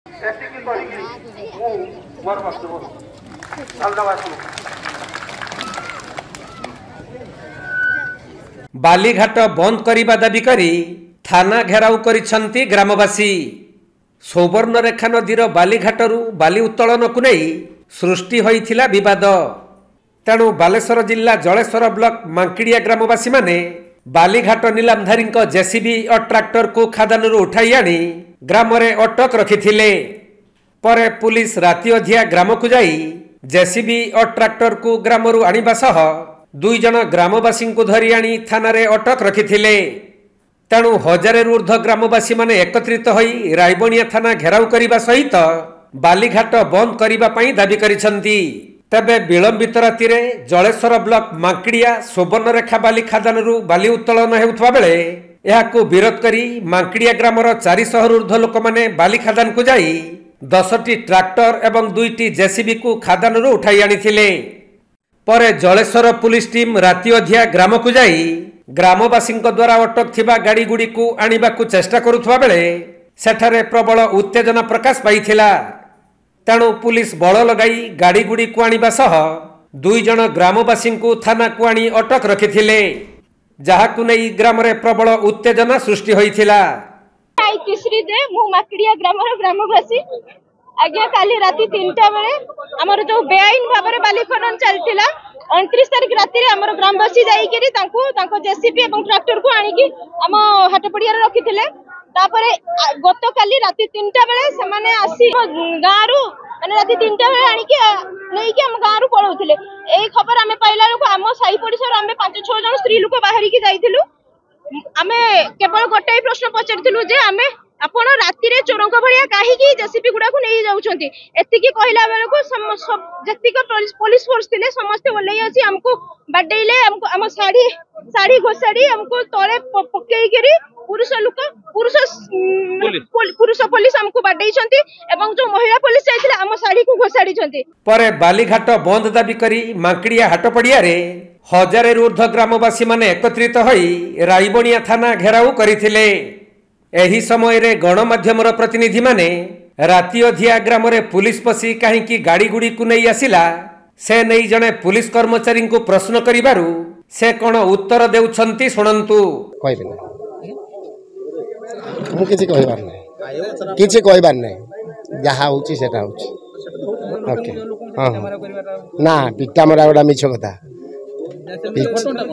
ଏତିକି କହିକି ମୁଁ ମୋର ବକ୍ତବ୍ୟ ଧନ୍ୟବାଦ। ବାଲିଘାଟ ବନ୍ଦ କରିବା ଦାବି କରି ଥାନା ଘେରାଉ କରିଛନ୍ତି ଗ୍ରାମବାସୀ। ସୌବର୍ଣ୍ଣରେଖା ନଦୀର ବାଲିଘାଟରୁ ବାଲି ଉତ୍ତୋଳନକୁ ନେଇ ସୃଷ୍ଟି ହୋଇଥିଲା ବିବାଦ। ତେଣୁ ବାଲେଶ୍ୱର ଜିଲ୍ଲା ଜଳେଶ୍ୱର ବ୍ଲକ ମାଙ୍କିଡ଼ିଆ ଗ୍ରାମବାସୀମାନେ ବାଲିଘାଟ ନିଲାମଧାରୀଙ୍କ ଜେସିବି ଓ ଟ୍ରାକ୍ଟରକୁ ଖାଦାନରୁ ଉଠାଇ ଆଣି ଗ୍ରାମରେ ଅଟକ ରଖିଥିଲେ। ପରେ ପୁଲିସ ରାତି ଅଧିଆ ଗ୍ରାମକୁ ଯାଇ ଜେସିବି ଓ ଟ୍ରାକ୍ଟରକୁ ଗ୍ରାମରୁ ଆଣିବା ସହ 2 ଜଣ ଗ୍ରାମବାସୀଙ୍କୁ ଧରି ଆଣି ଥାନାରେ ଅଟକ ରଖିଥିଲେ। ତେଣୁ 1000ରୁ ଉର୍ଦ୍ଧ୍ୱ ଗ୍ରାମବାସୀମାନେ ଏକତ୍ରିତ ହୋଇ ରାଇବଣିଆ ଥାନା ଘେରାଉ କରିବା ସହିତ ବାଲିଘାଟ ବନ୍ଦ କରିବା ପାଇଁ ଦାବି କରିଛନ୍ତି। ତେବେ ବିଳମ୍ବିତ ରାତିରେ ଜଳେଶ୍ୱର ବ୍ଲକ ମାଙ୍କିଡ଼ିଆ ସୁବର୍ଣ୍ଣରେଖା ବାଲି ଖାଦାନରୁ ବାଲି ଉତ୍ତୋଳନ ହେଉଥିବା ବେଳେ ଏହାକୁ ବିରୋଧ କରି ମାଙ୍କିଡ଼ିଆ ଗ୍ରାମର 400ରୁ ଉର୍ଦ୍ଧ୍ୱ ଲୋକମାନେ ବାଲି ଖାଦାନକୁ ଯାଇ 10ଟି ଟ୍ରାକ୍ଟର ଏବଂ 2ଟି ଜେସିବିକୁ ଖାଦାନରୁ ଉଠାଇ ଆଣିଥିଲେ। ପରେ ଜଳେଶ୍ୱର ପୁଲିସ ଟିମ୍ ରାତି ଅଧିଆ ଗ୍ରାମକୁ ଯାଇ ଗ୍ରାମବାସୀଙ୍କ ଦ୍ୱାରା ଅଟକ ଥିବା ଗାଡ଼ିଗୁଡ଼ିକୁ ଆଣିବାକୁ ଚେଷ୍ଟା କରୁଥିବା ବେଳେ ସେଠାରେ ପ୍ରବଳ ଉତ୍ତେଜନା ପ୍ରକାଶ ପାଇଥିଲା। ତେଣୁ ପୁଲିସ ବଳ ଲଗାଇ ଗାଡ଼ିଗୁଡ଼ିକୁ ଆଣିବା ସହ 2 ଜଣ ଗ୍ରାମବାସୀଙ୍କୁ ଥାନାକୁ ଆଣି ଅଟକ ରଖିଥିଲେ, ଯାହାକୁ ନେଇ ଗ୍ରାମରେ ପ୍ରବଳ ଉତ୍ତେଜନା ସୃଷ୍ଟି ହୋଇଥିଲା। ଗ୍ରାମବାସୀ ଆଜ୍ଞା କାଲି ରାତି 3ଟା ବେଳେ ଆମର जो बेआईन भाव में बाली खनन चलता 29 तारीख राति आमर ग्रामवासी जाकर जेसीबी और ट्रैक्टर को आनिकी आम हाटपड़िया रखी गत काली राति 3टा बेले से आसी गाँव मैंने राति 3टा बेले आनिकी नहीं आम गाँव पलाऊले। यही खबर आम पाइला आम साई पड़िशार आम 5-6 जन स्त्री लोक बाहर की जाइलु। आम केवल गोटे प्रश्न पचारू जे आम आपण राति चोरों भाया कहीं जेसीबी गुड़ा नहीं जाऊँच एति कहला बेलू जी पुलिस फोर्स थे समस्ते ओल्ल आसी आमको बाडेले आम शाढ़ी शाढ़ी घोषाड़ी आमको तले पकईकरी पुरुष लोक पुरुष पुलिस आमको बाडे जो महिला पुलिस जाइए आम शाढ़ी को घोषाड़ी। पर बालीघाट बंद दाबी करी मांकिड़िया हाटपड़िया 1000ରୁ ଉର୍ଦ୍ଧ୍ୱ ଗ୍ରାମବାସୀ ମାନେ ଏକତ୍ରିତ ହୋଇ ରାଇବଣିଆ ଥାନା ଘେରାଉ କରିଥିଲେ। ଏହି ସମୟରେ ଗଣମାଧ୍ୟମର ପ୍ରତିନିଧି ମାନେ ରାତି ଅଧିଆ ଗ୍ରାମରେ ପୁଲିସ ପଶି କାହିଁକି ଗାଡ଼ିଗୁଡ଼ିକୁ ନେଇ ଆସିଲା ସେ ନେଇ ଜଣେ ପୁଲିସ କର୍ମଚାରୀଙ୍କୁ ପ୍ରଶ୍ନ କରିବାରୁ ସେ କ'ଣ ଉତ୍ତର ଦେଉଛନ୍ତି ଶୁଣନ୍ତୁ। ମୁଁ କିଛି କହିବାର ନାହିଁ ଯାହା ହେଉଛି ସେଟା ହେଉଛି। ଓକେ ନା ପିଟା ମରା ଗୋଟା ମିଛ କଥା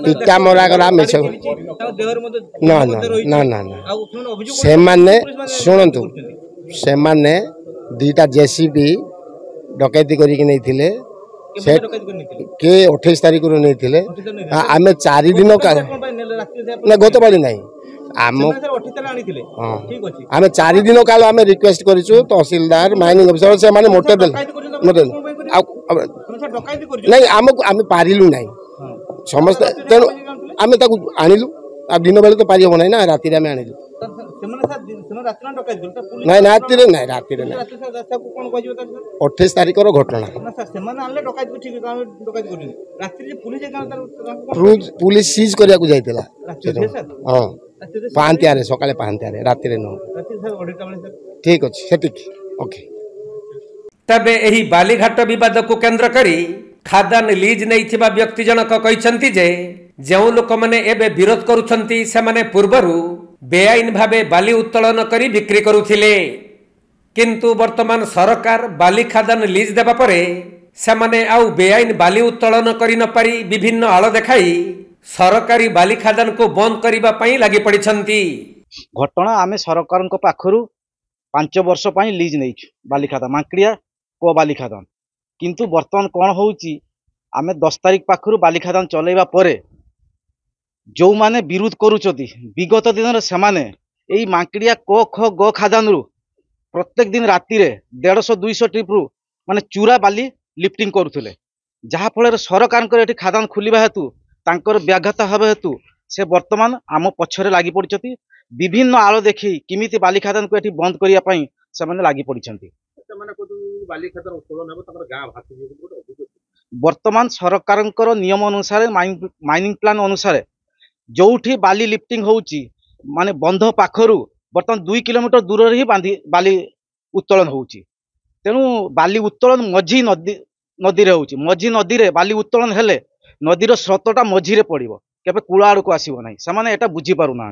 ପିଟା ମରା ଗଲା ମିଛ ନା ନା ନା ନା ନା ସେମାନେ ଶୁଣନ୍ତୁ ସେମାନେ 2ଟା जेसीबी डकैती करके नहीं थे से के 28 तारीख नहीं आम 4 दिन ना गत बाड़ी ना आम 4 दिन काल आम रिक्वेस्ट करूँ तहसीलदार माइनिंग अफिसर से मोटे नहीं आम पारिलु ना समस्त तेणु आम आणिलु आ दिन बेले तो पारि हम ना ना राति आम आणिलु नहीं राति ना राति 28 तारीख घटना पुलिस सीज करने जाइला हाँ पांतिया सकाଳେ पांतिया राति ठीक अच्छे ओके। तबे एही बालीघाट विवाद को केंद्र करी खादान लीज नहीं व्यक्ति जनक कहते जे जो लोक मैंने एबे विरोध करुछंती से माने पूर्वरु बेआईन भावे बाली उत्तोलन करी बिक्री करुथिले, किंतु वर्तमान सरकार बाली खादान लीज देबा परे से माने आउ बेआईन बाली उत्तोलन करी न पारी विभिन्न आळ देखाई सरकारी बाली खादान को बंद करिबा पई लागि पड़िछंती। घटना आमे सरकार को पाखरु 5 वर्ष पई लीज नेइछु बाली खादान मांकिडिया को बाली खादान, किंतु वर्तमान कौन होउची आमे 10 तारीख पाखरु बाली खादान चलेबा परे जो माने विरोध करुचती विगत दिन से माने एई मांकिडिया को ख ग खादान रु प्रत्येक दिन राति रे 150-200 ट्रिप रु माने चूरा बाली लिफ्टिंग करुथले, जहा फल सरकार एटी खादान खुलिबा हेतु तांकर व्याघात हबा हेतु से वर्तमान आम पछरे लागि पड़िचती विभिन्न आळ देखि किमिति बाली खादान को एटी बंद करिया पई से माने लागि पड़िचंती। वर्तमान सरकार नियम अनुसार माइनिंग प्लान अनुसार जोठी बाली लिफ्टिंग होउची माने बंध पाखरु वर्तमान 2 किलोमीटर दूर ही बाली उत्तोलन होउची तेणु बाली उत्तोलन मझी नदी रे होउची मझी नदी रे बाली उत्तोलन हेले नदीर स्रोतटा मझीरे पड़िबो केबे कूल आड़को आसीबो नाही ସେମାନେ एटा बुझी पारु ना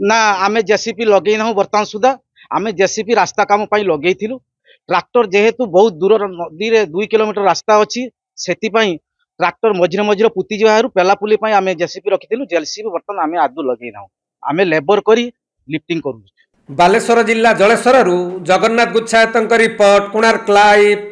ना आमे जेसीपी लगेई ना वर्तमान सुधा आमे जेसीपी रास्ता काम पाई लगेई थिलु ट्रैक्टर जेहेतु बहुत दूर नदी रे 2 किलोमीटर रास्ता अछि सेति पाई ट्रैक्टर मझिरे मझिरे पुती जहारु पेलापुली पाई आमे जेसीपी रखिथिलु जेसीपी वर्तमान आमे आदु लगेई ना आमे लेबर करी लिफ्टिंग करू। बालेश्वर जिला जलेश्वरु जगन्नाथ गुच्छायतଙ୍କ रिपोर्ट कोणार्क लाइव।